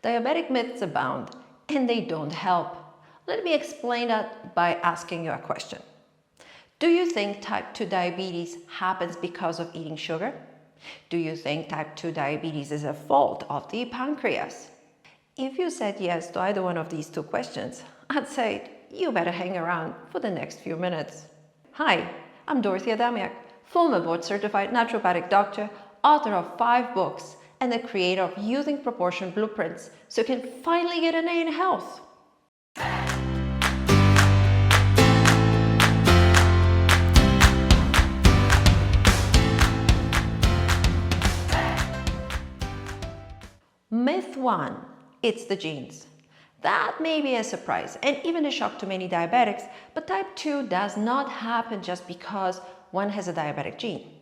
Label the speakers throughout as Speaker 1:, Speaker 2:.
Speaker 1: Diabetic myths abound, and they don't help. Let me explain that by asking you a question. Do you think type 2 diabetes happens because of eating sugar? Do you think type 2 diabetes is a fault of the pancreas? If you said yes to either one of these two questions, I'd say you better hang around for the next few minutes. Hi, I'm Dorothy Adamiak, former board-certified naturopathic doctor, author of 5 books, and the creator of Using Proportion Blueprints, so you can finally get an A in health. Myth 1, it's the genes. That may be a surprise and even a shock to many diabetics, but type 2 does not happen just because one has a diabetic gene.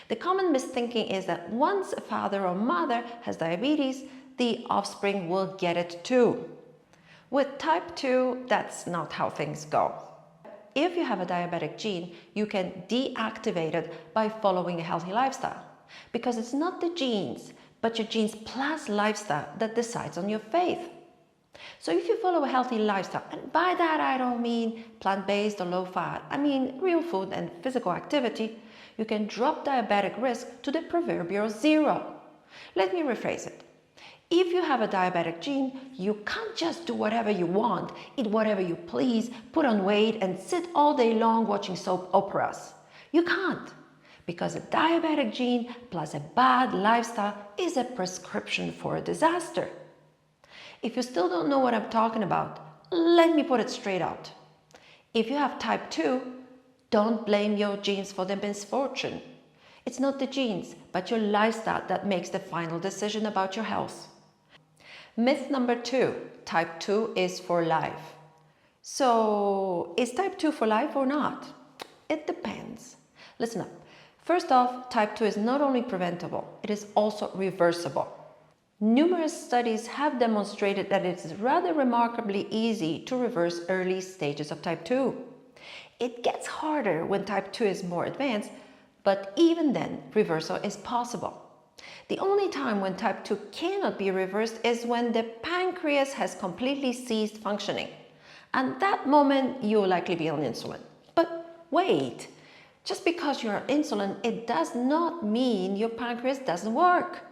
Speaker 1: The common misthinking is that once a father or mother has diabetes, the offspring will get it too. With type 2, that's not how things go. If you have a diabetic gene, you can deactivate it by following a healthy lifestyle, because it's not the genes, but your genes plus lifestyle that decides on your faith. So if you follow a healthy lifestyle, and by that I don't mean plant-based or low-fat, I mean real food and physical activity, you can drop diabetic risk to the proverbial 0. Let me rephrase it. If you have a diabetic gene, you can't just do whatever you want, eat whatever you please, put on weight, and sit all day long watching soap operas. You can't. Because a diabetic gene plus a bad lifestyle is a prescription for a disaster. If you still don't know what I'm talking about, let me put it straight out. If you have type 2, don't blame your genes for the misfortune. It's not the genes, but your lifestyle that makes the final decision about your health. Myth number 2, type 2 is for life. So, is type 2 for life or not? It depends. Listen up. First off, type 2 is not only preventable, it is also reversible. Numerous studies have demonstrated that it is rather remarkably easy to reverse early stages of type 2. It gets harder when type 2 is more advanced, but even then, reversal is possible. The only time when type 2 cannot be reversed is when the pancreas has completely ceased functioning. At that moment, you will likely be on insulin. But wait! Just because you're on insulin, it does not mean your pancreas doesn't work.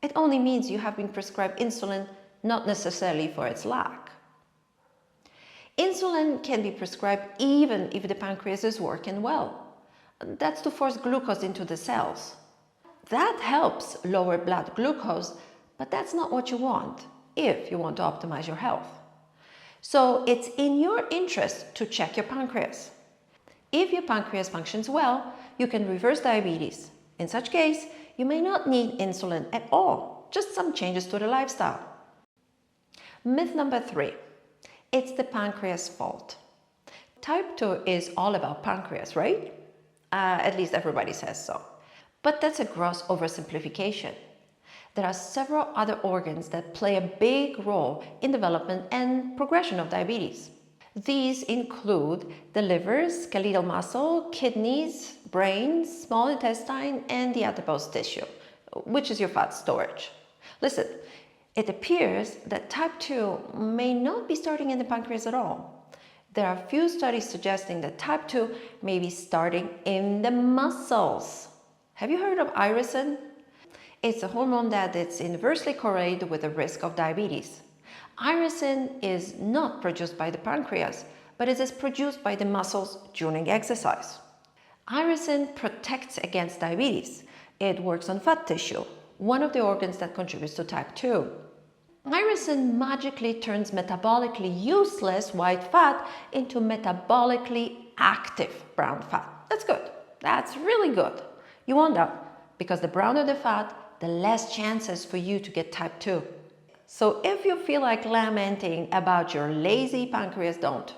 Speaker 1: It only means you have been prescribed insulin, not necessarily for its lack. Insulin can be prescribed even if the pancreas is working well. That's to force glucose into the cells. That helps lower blood glucose, but that's not what you want if you want to optimize your health. So it's in your interest to check your pancreas. If your pancreas functions well, you can reverse diabetes. In such case, you may not need insulin at all, just some changes to the lifestyle. Myth number 3, it's the pancreas' fault. Type 2 is all about pancreas, right? At least everybody says so. But that's a gross oversimplification. There are several other organs that play a big role in development and progression of diabetes. These include the liver, skeletal muscle, kidneys, brain, small intestine, and the adipose tissue, which is your fat storage. Listen, it appears that type 2 may not be starting in the pancreas at all. There are few studies suggesting that type 2 may be starting in the muscles. Have you heard of irisin? It's a hormone that is inversely correlated with the risk of diabetes. Irisin is not produced by the pancreas, but it is produced by the muscles during exercise. Irisin protects against diabetes. It works on fat tissue, one of the organs that contributes to type 2. Irisin magically turns metabolically useless white fat into metabolically active brown fat. That's good. That's really good. You want that because the browner the fat, the less chances for you to get type 2. So if you feel like lamenting about your lazy pancreas, don't.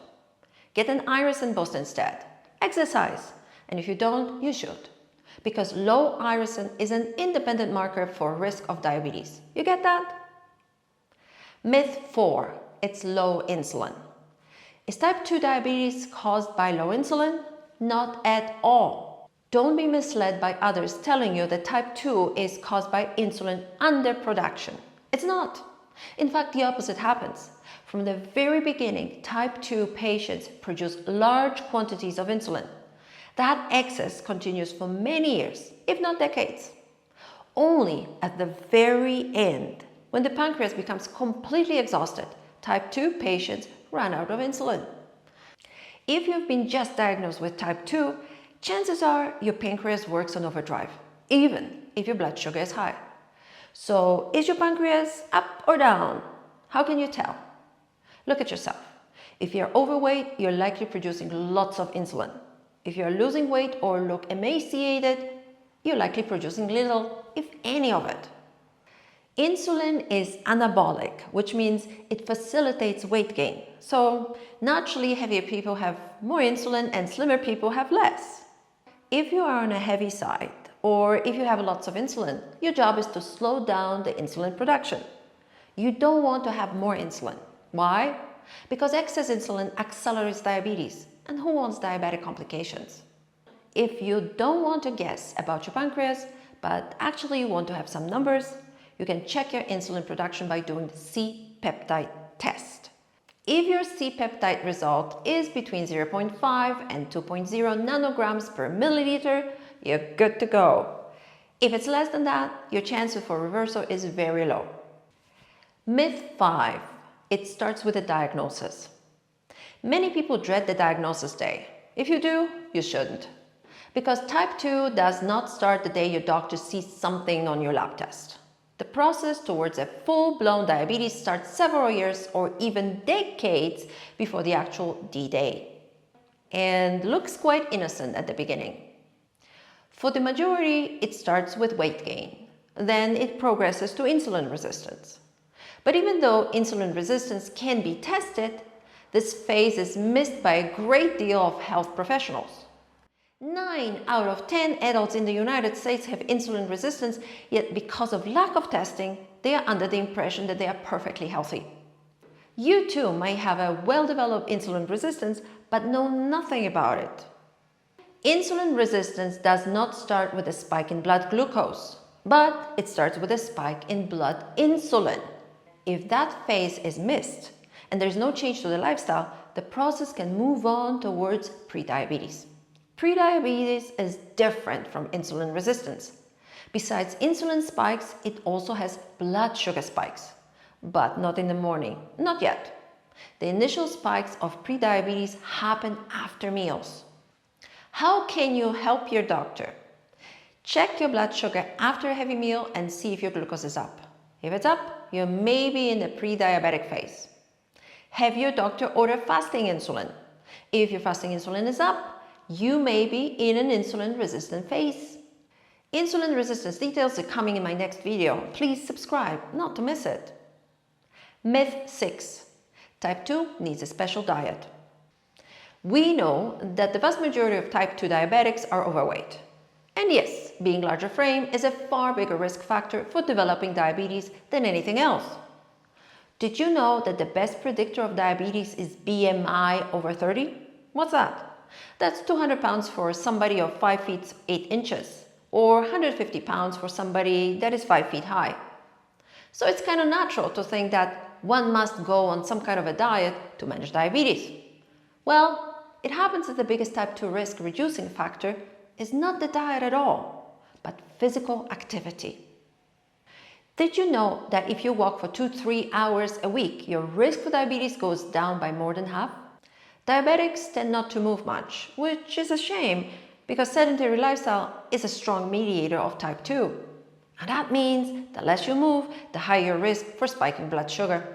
Speaker 1: Get an irisin boost instead. Exercise. And if you don't, you should. Because low irisin is an independent marker for risk of diabetes. You get that? Myth 4, it's low insulin. Is type 2 diabetes caused by low insulin? Not at all. Don't be misled by others telling you that type 2 is caused by insulin underproduction. It's not. In fact, the opposite happens. From the very beginning, type 2 patients produce large quantities of insulin. That excess continues for many years, if not decades. Only at the very end, when the pancreas becomes completely exhausted, type 2 patients run out of insulin. If you've been just diagnosed with type 2, chances are your pancreas works on overdrive, even if your blood sugar is high. So, is your pancreas up or down? How can you tell? Look at yourself. If you're overweight, you're likely producing lots of insulin. If you're losing weight or look emaciated, you're likely producing little, if any of it. Insulin is anabolic, which means it facilitates weight gain. So naturally, heavier people have more insulin and slimmer people have less. If you are on a heavy side, or if you have lots of insulin, your job is to slow down the insulin production. You don't want to have more insulin. Why? Because excess insulin accelerates diabetes. And who wants diabetic complications? If you don't want to guess about your pancreas, but actually you want to have some numbers, you can check your insulin production by doing the C-peptide test. If your C-peptide result is between 0.5 and 2.0 nanograms per milliliter, you're good to go. If it's less than that, your chance for reversal is very low. Myth 5. It starts with a diagnosis. Many people dread the diagnosis day. If you do, you shouldn't. Because type 2 does not start the day your doctor sees something on your lab test. The process towards a full-blown diabetes starts several years or even decades before the actual D-Day, and looks quite innocent at the beginning. For the majority, it starts with weight gain. Then it progresses to insulin resistance. But even though insulin resistance can be tested, this phase is missed by a great deal of health professionals. 9 out of 10 adults in the United States have insulin resistance, yet because of lack of testing, they are under the impression that they are perfectly healthy. You too may have a well-developed insulin resistance, but know nothing about it. Insulin resistance does not start with a spike in blood glucose, but it starts with a spike in blood insulin. If that phase is missed, and there's no change to the lifestyle, the process can move on towards prediabetes. Prediabetes is different from insulin resistance. Besides insulin spikes, it also has blood sugar spikes, but not in the morning, not yet. The initial spikes of prediabetes happen after meals. How can you help your doctor? Check your blood sugar after a heavy meal and see if your glucose is up. If it's up, you may be in the pre-diabetic phase. Have your doctor order fasting insulin. If your fasting insulin is up, you may be in an insulin-resistant phase. Insulin resistance details are coming in my next video. Please subscribe not to miss it. Myth 6. Type 2 needs a special diet. We know that the vast majority of type 2 diabetics are overweight. And yes, being larger frame is a far bigger risk factor for developing diabetes than anything else. Did you know that the best predictor of diabetes is BMI over 30? What's that? That's 200 pounds for somebody of 5 feet 8 inches, or 150 pounds for somebody that is 5 feet high. So it's kind of natural to think that one must go on some kind of a diet to manage diabetes. Well, it happens that the biggest type 2 risk reducing factor is not the diet at all, but physical activity. Did you know that if you walk for 2-3 hours a week, your risk for diabetes goes down by more than half? Diabetics tend not to move much, which is a shame because sedentary lifestyle is a strong mediator of type 2. And that means the less you move, the higher your risk for spiking blood sugar.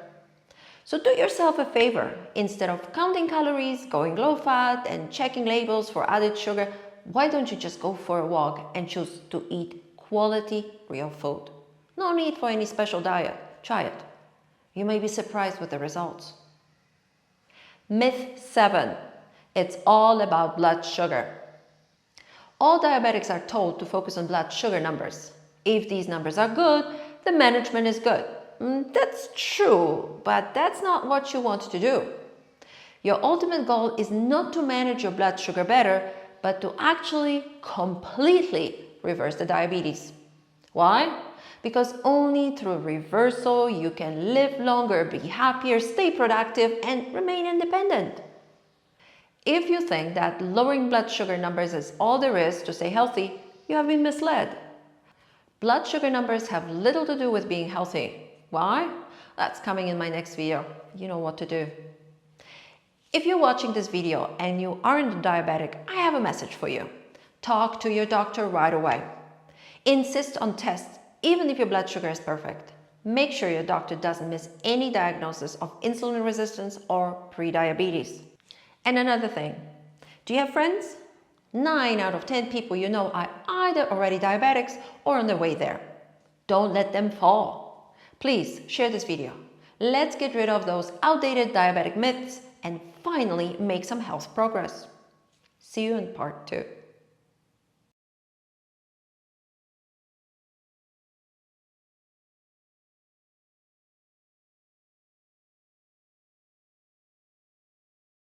Speaker 1: So do yourself a favor. Instead of counting calories, going low fat, and checking labels for added sugar, why don't you just go for a walk and choose to eat quality real food? No need for any special diet. Try it. You may be surprised with the results. Myth 7. It's all about blood sugar. All diabetics are told to focus on blood sugar numbers. If these numbers are good, the management is good. That's true, but that's not what you want to do. Your ultimate goal is not to manage your blood sugar better, but to actually completely reverse the diabetes. Why? Because only through reversal you can live longer, be happier, stay productive, and remain independent. If you think that lowering blood sugar numbers is all there is to stay healthy, you have been misled. Blood sugar numbers have little to do with being healthy. Why? That's coming in my next video. You know what to do. If you're watching this video and you aren't diabetic, I have a message for you. Talk to your doctor right away. Insist on tests, even if your blood sugar is perfect. Make sure your doctor doesn't miss any diagnosis of insulin resistance or prediabetes. And another thing, do you have friends? 9 out of 10 people you know are either already diabetics or on their way there. Don't let them fall. Please share this video. Let's get rid of those outdated diabetic myths and finally make some health progress. See you in part 2.